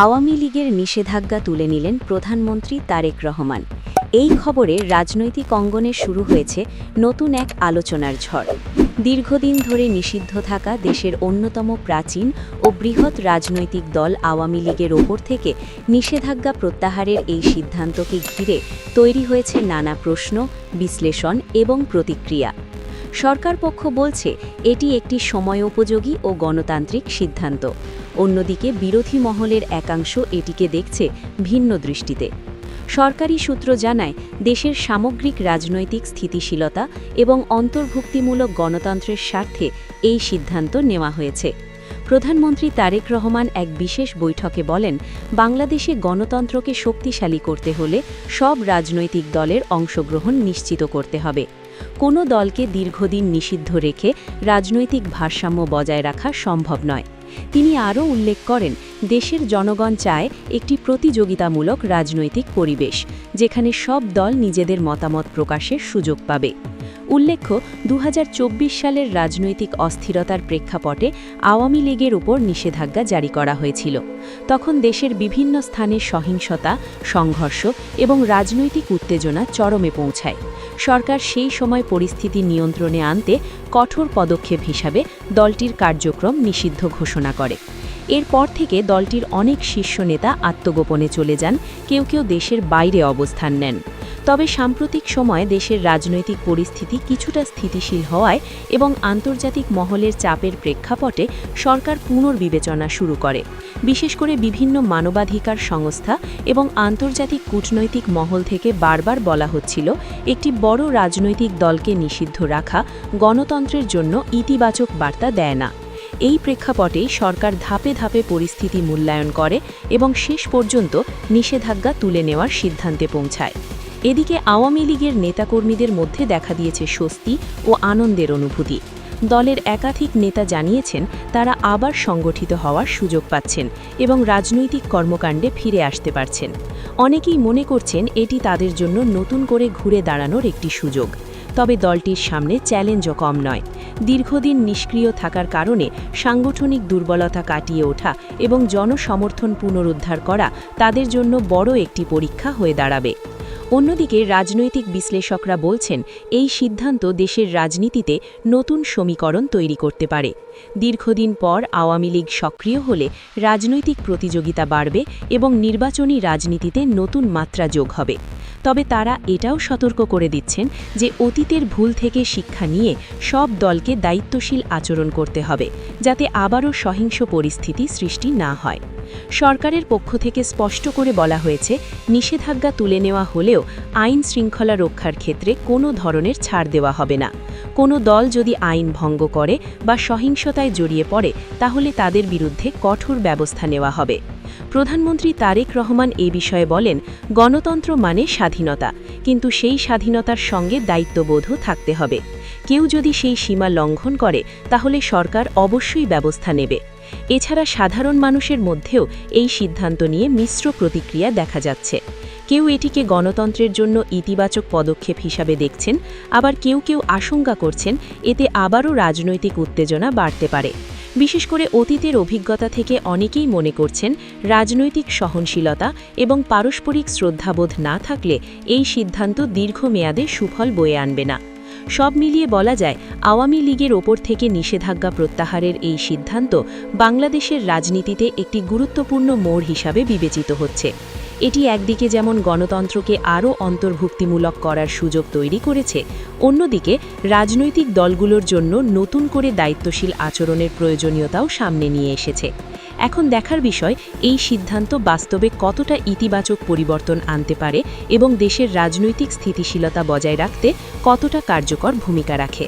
আওয়ামী লীগের নিষেধাজ্ঞা তুলে নিলেন প্রধানমন্ত্রী তারেক রহমান। এই খবরে রাজনৈতিক অঙ্গনে শুরু হয়েছে নতুন এক আলোচনার ঝড়। দীর্ঘদিন ধরে নিষিদ্ধ থাকা দেশের অন্যতম প্রাচীন ও বৃহৎ রাজনৈতিক দল আওয়ামী লীগের ওপর থেকে নিষেধাজ্ঞা প্রত্যাহারের এই সিদ্ধান্তকে ঘিরে তৈরি হয়েছে নানা প্রশ্ন, বিশ্লেষণ এবং প্রতিক্রিয়া। সরকার পক্ষ বলছে এটি একটি সময়োপযোগী ও গণতান্ত্রিক সিদ্ধান্ত। অন্যদিকে বিরোধী মহলের একাংশ এটিকে দেখছে ভিন্ন দৃষ্টিতে। সরকারি সূত্র জানায়, দেশের সামগ্রিক রাজনৈতিক স্থিতিশীলতা এবং অন্তর্ভুক্তিমূলক গণতন্ত্রের স্বার্থে এই সিদ্ধান্ত নেওয়া হয়েছে। প্রধানমন্ত্রী তারেক রহমান এক বিশেষ বৈঠকে বলেন, বাংলাদেশে গণতন্ত্রকে শক্তিশালী করতে হলে সব রাজনৈতিক দলের অংশগ্রহণ নিশ্চিত করতে হবে। কোনো দলকে দীর্ঘদিন নিষিদ্ধ রেখে রাজনৈতিক ভারসাম্য বজায় রাখা সম্ভব নয়। তিনি আরও উল্লেখ করেন, দেশের জনগণ চায় একটি প্রতিযোগিতামূলক রাজনৈতিক পরিবেশ, যেখানে সব দল নিজেদের মতামত প্রকাশের সুযোগ পাবে। উল্লেখ্য, ২০২৪ সালের রাজনৈতিক অস্থিরতার প্রেক্ষাপটে আওয়ামী লীগের উপর নিষেধাজ্ঞা জারি করা হয়েছিল। তখন দেশের বিভিন্ন স্থানে সহিংসতা, সংঘর্ষ এবং রাজনৈতিক উত্তেজনা চরমে পৌঁছায়। সরকার সেই সময় পরিস্থিতি নিয়ন্ত্রণে আনতে কঠোর পদক্ষেপ হিসাবে দলটির কার্যক্রম নিষিদ্ধ ঘোষণা করে। এরপর থেকে দলটির অনেক শীর্ষ নেতা আত্মগোপনে চলে যান, কেউ কেউ দেশের বাইরে অবস্থান নেন। তবে সাম্প্রতিক সময়ে দেশের রাজনৈতিক পরিস্থিতি কিছুটা স্থিতিশীল হওয়ায় এবং আন্তর্জাতিক মহলের চাপের প্রেক্ষাপটে সরকার পুনর্বিবেচনা শুরু করে। বিশেষ করে বিভিন্ন মানবাধিকার সংস্থা এবং আন্তর্জাতিক কূটনৈতিক মহল থেকে বারবার বলা হচ্ছিল, একটি বড় রাজনৈতিক দলকে নিষিদ্ধ রাখা গণতন্ত্রের জন্য ইতিবাচক বার্তা দেয় না। এই প্রেক্ষাপটেই সরকার ধাপে ধাপে পরিস্থিতি মূল্যায়ন করে এবং শেষ পর্যন্ত নিষেধাজ্ঞা তুলে নেওয়ার সিদ্ধান্তে পৌঁছায়। এদিকে আওয়ামী লীগের নেতাকর্মীদের মধ্যে দেখা দিয়েছে স্বস্তি ও আনন্দের অনুভূতি। দলের একাধিক নেতা জানিয়েছেন, তারা আবার সংগঠিত হওয়ার সুযোগ পাচ্ছেন এবং রাজনৈতিক কর্মকাণ্ডে ফিরে আসতে পারছেন। অনেকেই মনে করছেন এটি তাদের জন্য নতুন করে ঘুরে দাঁড়ানোর একটি সুযোগ। তবে দলটির সামনে চ্যালেঞ্জও কম নয়। দীর্ঘদিন নিষ্ক্রিয় থাকার কারণে সাংগঠনিক দুর্বলতা কাটিয়ে ওঠা এবং জনসমর্থন পুনরুদ্ধার করা তাদের জন্য বড় একটি পরীক্ষা হয়ে দাঁড়াবে। অন্যদিকে রাজনৈতিক বিশ্লেষকরা বলছেন, এই সিদ্ধান্ত দেশের রাজনীতিতে নতুন সমীকরণ তৈরি করতে পারে। দীর্ঘদিন পর আওয়ামী লীগ সক্রিয় হলে রাজনৈতিক প্রতিযোগিতা বাড়বে এবং নির্বাচনী রাজনীতিতে নতুন মাত্রা যোগ হবে। তবে তারা এটাও সতর্ক করে দিচ্ছেন যে অতীতের ভুল থেকে শিক্ষা নিয়ে সব দলকে দায়িত্বশীল আচরণ করতে হবে, যাতে আবারও সহিংস পরিস্থিতি সৃষ্টি না হয়। সরকারের পক্ষ থেকে স্পষ্ট করে বলা হয়েছে, নিষেধাজ্ঞা তুলে নেওয়া হলেও আইন শৃঙ্খলা রক্ষার ক্ষেত্রে কোনো ধরনের ছাড় দেওয়া হবে না। কোনো দল যদি আইন ভঙ্গ করে বা সহিংসতায় জড়িয়ে পড়ে, তাহলে তাদের বিরুদ্ধে কঠোর ব্যবস্থা নেওয়া হবে। প্রধানমন্ত্রী তারেক রহমান এ বিষয়ে বলেন, গণতন্ত্র মানে স্বাধীনতা, কিন্তু সেই স্বাধীনতার সঙ্গে দায়িত্ববোধও থাকতে হবে। কেউ যদি সেই সীমা লঙ্ঘন করে, তাহলে সরকার অবশ্যই ব্যবস্থা নেবে। এছাড়া সাধারণ মানুষের মধ্যেও এই সিদ্ধান্ত নিয়ে মিশ্র প্রতিক্রিয়া দেখা যাচ্ছে। কেউ এটিকে গণতন্ত্রের জন্য ইতিবাচক পদক্ষেপ হিসাবে দেখছেন, আবার কেউ কেউ আশঙ্কা করছেন এতে আবারও রাজনৈতিক উত্তেজনা বাড়তে পারে। বিশেষ করে অতীতের অভিজ্ঞতা থেকে অনেকেই মনে করছেন, রাজনৈতিক সহনশীলতা এবং পারস্পরিক শ্রদ্ধাবোধ না থাকলে এই সিদ্ধান্ত দীর্ঘমেয়াদে সুফল বয়ে আনবে না। সব মিলিয়ে বলা যায়, আওয়ামী লীগের ওপর থেকে নিষেধাজ্ঞা প্রত্যাহারের এই সিদ্ধান্ত বাংলাদেশের রাজনীতিতে একটি গুরুত্বপূর্ণ মোড় হিসাবে বিবেচিত হচ্ছে। এটি একদিকে যেমন গণতন্ত্রকে আরও অন্তর্ভুক্তিমূলক করার সুযোগ তৈরি করেছে, অন্যদিকে রাজনৈতিক দলগুলোর জন্য নতুন করে দায়িত্বশীল আচরণের প্রয়োজনীয়তাও সামনে নিয়ে এসেছে। এখন দেখার বিষয়, এই সিদ্ধান্ত বাস্তবে কতটা ইতিবাচক পরিবর্তন আনতে পারে এবং দেশের রাজনৈতিক স্থিতিশীলতা বজায় রাখতে কতটা কার্যকর ভূমিকা রাখে।